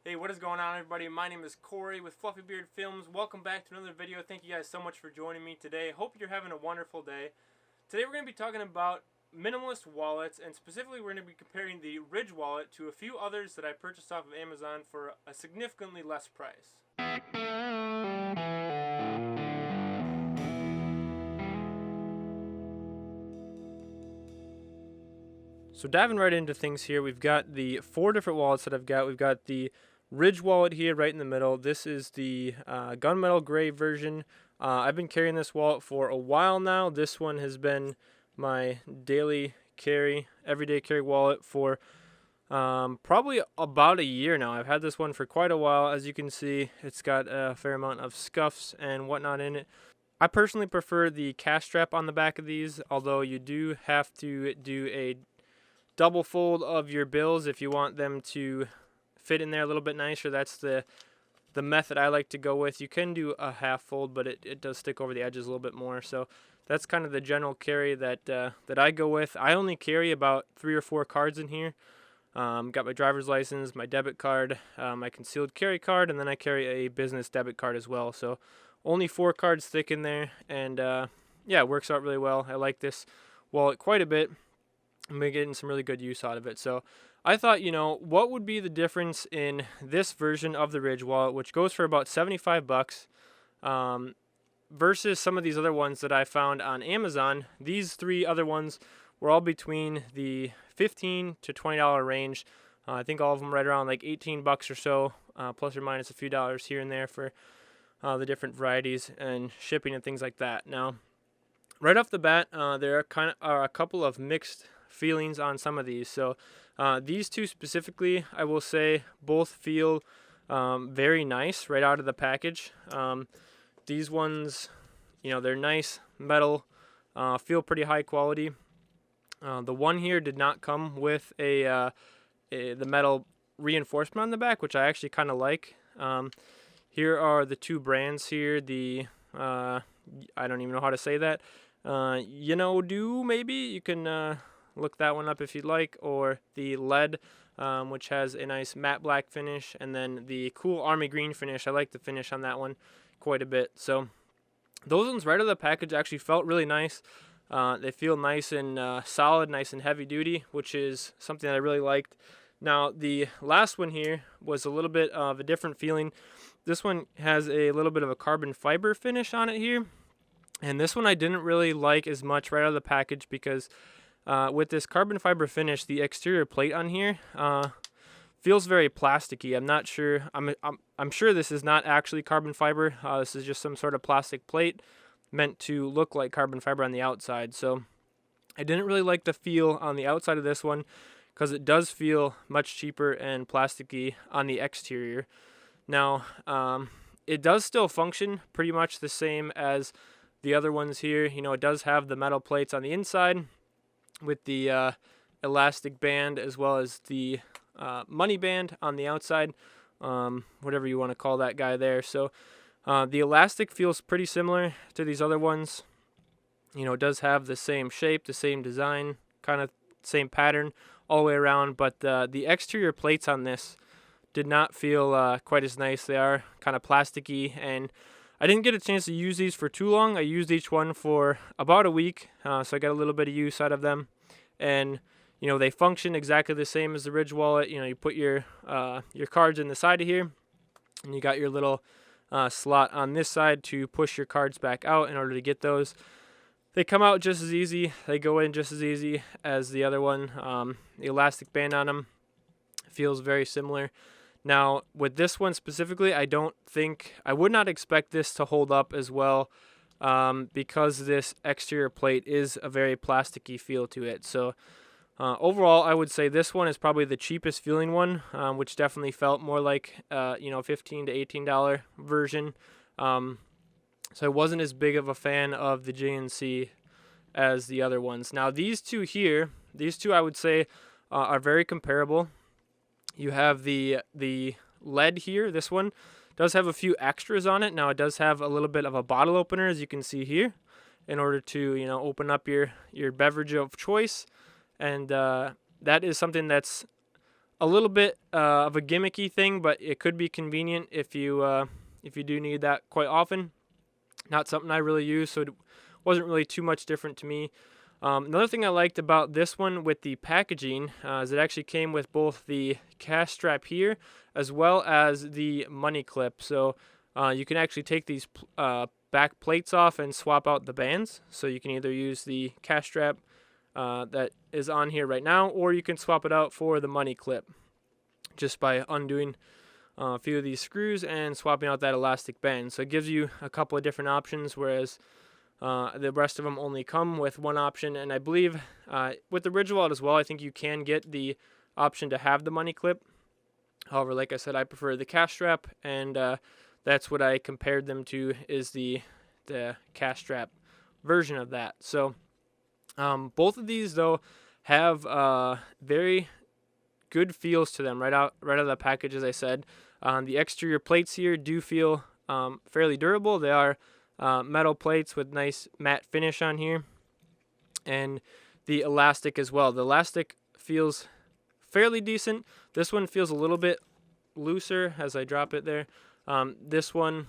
Hey, what is going on, everybody? My name is Corey with Fluffy Beard Films. Welcome back to another video. Thank you guys so much for joining me today. Hope you're having a wonderful day. Today we're going to be talking about minimalist wallets, and specifically we're going to be comparing the Ridge wallet to a few others that I purchased off of Amazon for a significantly less price. So diving right into things here, we've got the four different wallets that I've got. We've got the Ridge wallet here right in the middle. This is the gunmetal gray version. I've been carrying this wallet for a while now. This one has been my daily carry, everyday carry wallet for probably about a year now. I've had this one for quite a while. As you can see, it's got a fair amount of scuffs and whatnot in it. I personally prefer the cash strap on the back of these, although you do have to do a double fold of your bills if you want them to fit in there a little bit nicer. That's the method I like to go with. You can do a half fold, but it does stick over the edges a little bit more. So that's kind of the general carry that I go with. I only carry about 3 or 4 cards in here. Got my driver's license, my debit card, my concealed carry card, and then I carry a business debit card as well. So only 4 cards thick in there, and yeah, it works out really well. I like this wallet quite a bit. I'm getting some really good use out of it. So I thought, what would be the difference in this version of the Ridge wallet, which goes for about 75 bucks, versus some of these other ones that I found on Amazon. These 3 other ones were all between the $15 to $20 range. I think all of them right around like 18 bucks or so, plus or minus a few dollars here and there for the different varieties and shipping and things like that. Now, right off the bat, there are a couple of mixed feelings on some of these. So these 2 specifically, I will say both feel very nice right out of the package. These ones, they're nice metal, feel pretty high quality. The one here did not come with the metal reinforcement on the back, which I actually kind of like. Here are the 2 brands here. The I don't even know how to say that. Maybe you can look that one up if you'd like, or the lead, which has a nice matte black finish, and then the cool army green finish. I like the finish on that one quite a bit. So those ones right out of the package actually felt really nice. They feel nice and solid, nice and heavy duty, which is something that I really liked. Now the last one here was a little bit of a different feeling. This one has a little bit of a carbon fiber finish on it here, and this one I didn't really like as much right out of the package because with this carbon fiber finish, the exterior plate on here feels very plasticky. I'm not sure. I'm sure this is not actually carbon fiber. This is just some sort of plastic plate meant to look like carbon fiber on the outside. So I didn't really like the feel on the outside of this one because it does feel much cheaper and plasticky on the exterior. Now, it does still function pretty much the same as the other ones here. It does have the metal plates on the inside with the elastic band, as well as the money band on the outside, whatever you want to call that guy there. So the elastic feels pretty similar to these other ones. It does have the same shape, the same design, kind of same pattern all the way around, but the exterior plates on this did not feel quite as nice. They are kind of plasticky, and I didn't get a chance to use these for too long. I used each one for about a week, so I got a little bit of use out of them. And, they function exactly the same as the Ridge wallet. You put your cards in the side of here, and you got your little slot on this side to push your cards back out in order to get those. They come out just as easy. They go in just as easy as the other one. The elastic band on them feels very similar. Now, with this one specifically, I would not expect this to hold up as well because this exterior plate is a very plasticky feel to it. So overall, I would say this one is probably the cheapest feeling one, which definitely felt more like $15 to $18 version. So I wasn't as big of a fan of the JNC as the other ones. Now, these 2 here, I would say are very comparable. You have the lead here. This one does have a few extras on it. Now, it does have a little bit of a bottle opener, as you can see here, in order to open up your beverage of choice. And that is something that's a little bit of a gimmicky thing, but it could be convenient if you do need that quite often. Not something I really use, so it wasn't really too much different to me. Another thing I liked about this one with the packaging is it actually came with both the cash strap here as well as the money clip. So you can actually take these back plates off and swap out the bands. So you can either use the cash strap that is on here right now, or you can swap it out for the money clip just by undoing a few of these screws and swapping out that elastic band. So it gives you a couple of different options, whereas the rest of them only come with one option. And I believe with the Ridge wallet as well, I think you can get the option to have the money clip. However, like I said, I prefer the cash strap, and that's what I compared them to, is the cash strap version of that. So both of these though have very good feels to them right out of the package. As I said, the exterior plates here do feel fairly durable. They are metal plates with nice matte finish on here, and the elastic as well. The elastic feels fairly decent. This one feels a little bit looser as I drop it there. This one,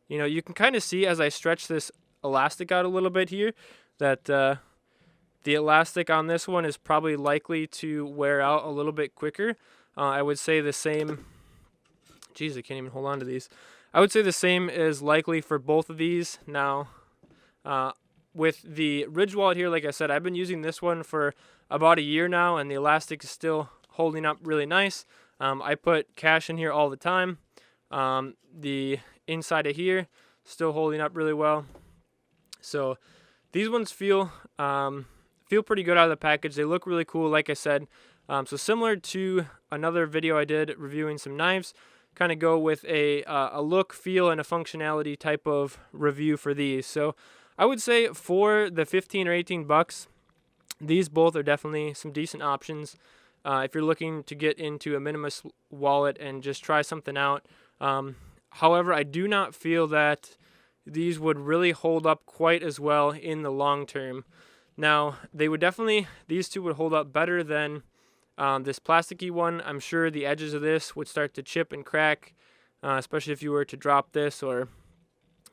you can kind of see as I stretch this elastic out a little bit here that the elastic on this one is probably likely to wear out a little bit quicker. I would say the same. Geez, I can't even hold on to these. I would say the same is likely for both of these. Now, with the Ridge wallet here, like I said, I've been using this one for about a year now, and the elastic is still holding up really nice. I put cash in here all the time. The inside of here still holding up really well. So these ones feel pretty good out of the package. They look really cool, like I said. So similar to another video I did reviewing some knives, kind of go with a look, feel, and a functionality type of review for these. So I would say for the 15 or 18 bucks, these both are definitely some decent options. If you're looking to get into a minimalist wallet and just try something out. However, I do not feel that these would really hold up quite as well in the long term. Now, these two would hold up better than this plasticky one. I'm sure the edges of this would start to chip and crack, especially if you were to drop this, or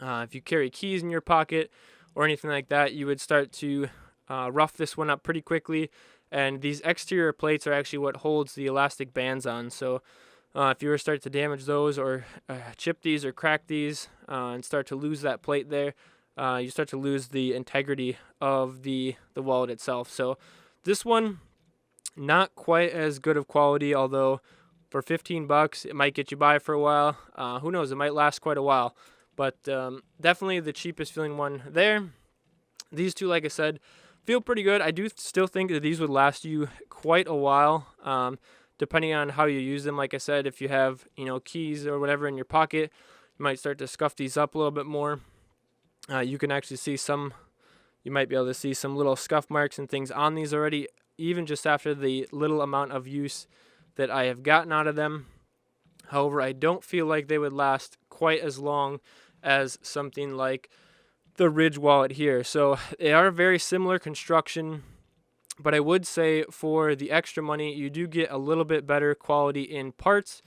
if you carry keys in your pocket or anything like that, you would start to rough this one up pretty quickly. And these exterior plates are actually what holds the elastic bands on. So if you were to start to damage those, or chip these or crack these and start to lose that plate there, you start to lose the integrity of the wallet itself. So this one, not quite as good of quality, although for 15 bucks, it might get you by for a while. Who knows, it might last quite a while. But definitely the cheapest feeling one there. These two, like I said, feel pretty good. I do still think that these would last you quite a while, depending on how you use them. Like I said, if you have keys or whatever in your pocket, you might start to scuff these up a little bit more. You can actually see you might be able to see some little scuff marks and things on these already, even just after the little amount of use that I have gotten out of them. However, I don't feel like they would last quite as long as something like the Ridge wallet here. So they are very similar construction, but I would say for the extra money, you do get a little bit better quality in parts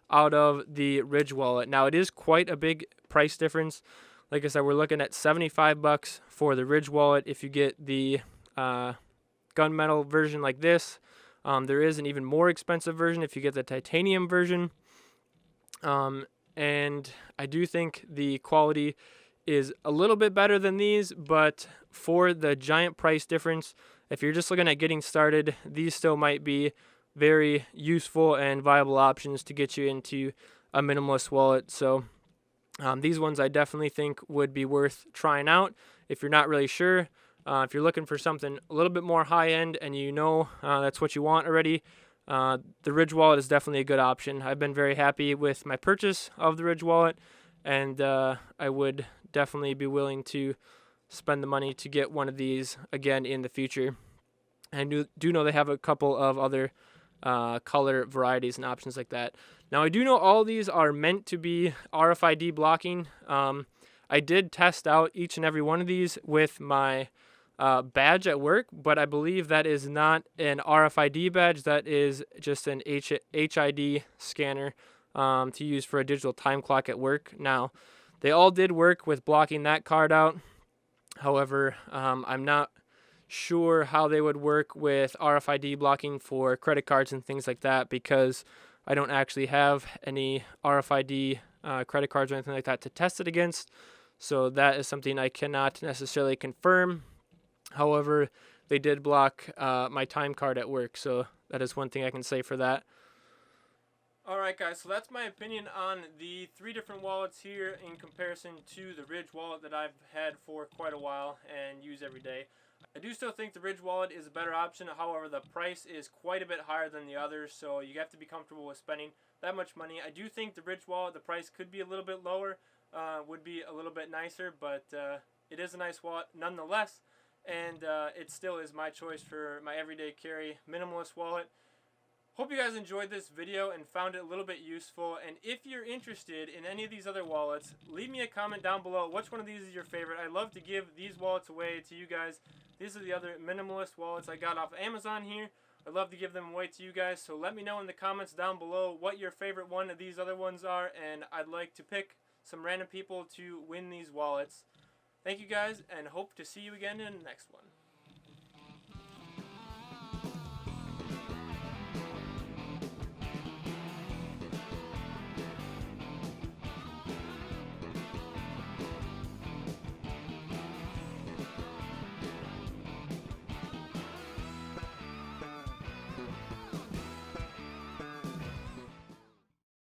out of the Ridge wallet. Now, it is quite a big price difference. Like I said, we're looking at 75 bucks for the Ridge wallet. If you get the gunmetal version like this, there is an even more expensive version if you get the titanium version. And I do think the quality is a little bit better than these, but for the giant price difference, if you're just looking at getting started, these still might be very useful and viable options to get you into a minimalist wallet. So these ones I definitely think would be worth trying out if you're not really sure. If you're looking for something a little bit more high-end and that's what you want already, the Ridge wallet is definitely a good option. I've been very happy with my purchase of the Ridge wallet, and I would definitely be willing to spend the money to get one of these again in the future. I do know they have a couple of other color varieties and options like that. Now, I do know all these are meant to be RFID blocking. I did test out each and every one of these with my badge at work, but I believe that is not an RFID badge. That is just an HID scanner to use for a digital time clock at work. Now, they all did work with blocking that card out. However, I'm not sure how they would work with RFID blocking for credit cards and things like that, because I don't actually have any RFID credit cards or anything like that to test it against. So that is something I cannot necessarily confirm. However, they did block my time card at work, so that is one thing I can say for that. Alright guys, so that's my opinion on the 3 different wallets here in comparison to the Ridge wallet that I've had for quite a while and use every day. I do still think the Ridge wallet is a better option. However, the price is quite a bit higher than the others, so you have to be comfortable with spending that much money. I do think the Ridge wallet, the price could be a little bit lower, would be a little bit nicer, but it is a nice wallet nonetheless, and it still is my choice for my everyday carry minimalist wallet. Hope you guys enjoyed this video and found it a little bit useful, and if you're interested in any of these other wallets, leave me a comment down below which one of these is your favorite. I'd love to give these wallets away to you guys. These are the other minimalist wallets I got off Amazon here. I'd love to give them away to you guys, so let me know in the comments down below what your favorite one of these other ones are, and I'd like to pick some random people to win these wallets. Thank you guys, and hope to see you again in the next one.